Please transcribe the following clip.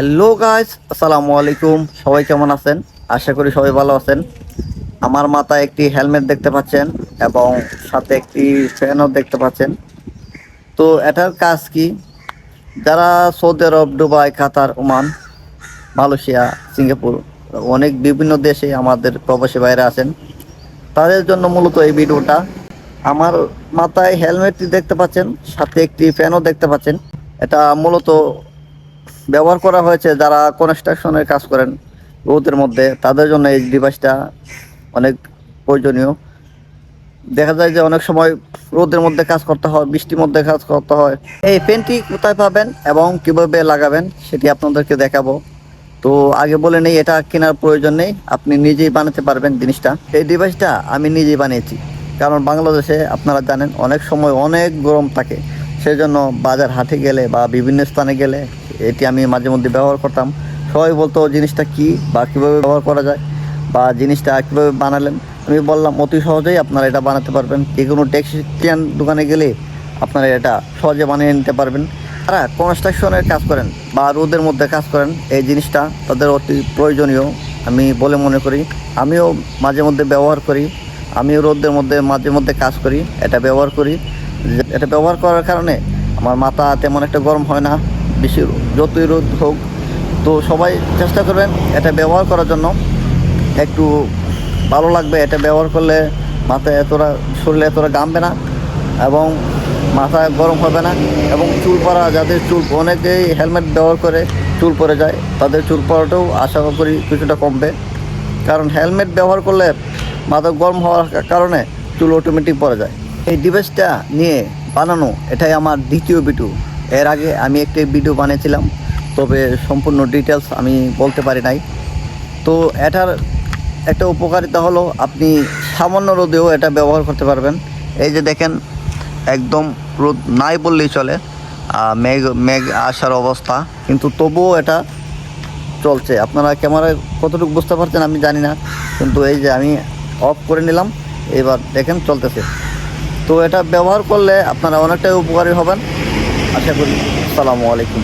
Hello guys, আসসালামু আলাইকুম। সবাই কেমন আছেন? আশা করি সবাই ভালো আছেন। আমার মাথায় একটি হেলমেট দেখতে পাচ্ছেন এবং সাথে একটি ফ্যানও দেখতে পাচ্ছেন। তো এটার কাজ কি? যারা সৌদি আরব, দুবাই, কাতার, ওমান, মালয়েশিয়া, সিঙ্গাপুর, অনেক বিভিন্ন দেশে আমাদের প্রবাসী ভাইরা আছেন, তাদের জন্য মূলত এই ভিডিওটা। আমার মাথায় হেলমেটটি দেখতে পাচ্ছেন, সাথে একটি ফ্যানও দেখতে পাচ্ছেন। এটা মূলত ব্যবহার করা হয়েছে যারা কনস্ট্রাকশনের কাজ করেন রোদের মধ্যে, তাদের জন্য এই ডিভাইসটা অনেক প্রয়োজনীয়। দেখা যায় যে অনেক সময় রোদের মধ্যে কাজ করতে হয়, বৃষ্টির মধ্যে কাজ করতে হয়। এই পেনটি কোথায় পাবেন এবং কিভাবে লাগাবেন সেটি আপনাদেরকে দেখাবো। তো আগে বলে নেই, এটা কেনার প্রয়োজন নেই, আপনি নিজেই বানাতে পারবেন জিনিসটা। এই ডিভাইসটা আমি নিজেই বানিয়েছি, কারণ বাংলাদেশে আপনারা জানেন অনেক সময় অনেক গরম থাকে। সেই জন্য বাজার হাটে গেলে বা বিভিন্ন স্থানে গেলে এটি আমি মাঝে মধ্যে ব্যবহার করতাম। সবাই বলতো জিনিসটা কি বা কীভাবে ব্যবহার করা যায় বা জিনিসটা কীভাবে বানালেন। আমি বললাম অতি সহজেই আপনারা এটা বানাতে পারবেন। যে কোনো টেক্সটাইল দোকানে গেলে আপনারা এটা সহজে বানিয়ে নিতে পারবেন। যারা কনস্ট্রাকশনের কাজ করেন বা রোদের মধ্যে কাজ করেন, এই জিনিসটা তাদের অতি প্রয়োজনীয় আমি বলে মনে করি। আমিও মাঝে মধ্যে ব্যবহার করি, আমিও রোদের মধ্যে মাঝে মধ্যে কাজ করি, এটা ব্যবহার করি। এটা ব্যবহার করার কারণে আমার মাথা তেমন একটা গরম হয় না, বেশি যতই রোদ হোক। তো সবাই চেষ্টা করবেন এটা ব্যবহার করার জন্য। একটু ভালো লাগবে এটা ব্যবহার করলে, মাথায় এতটা, শরীরে এতটা ঘামবে না এবং মাথা গরম হবে না। এবং চুল পড়া, যাদের চুল, অনেকেই হেলমেট ব্যবহার করে চুল পড়ে যায়, তাদের চুল পড়াটাও আশা করি কিছুটা কমবে। কারণ হেলমেট ব্যবহার করলে মাথা গরম হওয়ার কারণে চুল অটোমেটিক পড়ে যায়। এই ডিভাইসটা নিয়ে বানানো এটাই আমার দ্বিতীয় ভিডিও। এর আগে আমি একটি ভিডিও বানিয়েছিলাম, তবে সম্পূর্ণ ডিটেলস আমি বলতে পারি নাই। তো এটার একটা উপকারিতা হলো আপনি সামান্য রোদেও এটা ব্যবহার করতে পারবেন। এই যে দেখেন, একদম রোদ নাই বললেই চলে, মেঘ মেঘ আসার অবস্থা, কিন্তু তবুও এটা চলছে। আপনারা ক্যামেরায় কতটুকু বুঝতে পারছেন আমি জানি না, কিন্তু এই যে আমি অফ করে নিলাম, এবার দেখেন চলতেছে। তো এটা ব্যবহার করলে আপনারা অনেকটাই উপকারী হবেন আশা করি। আসসালামু আলাইকুম।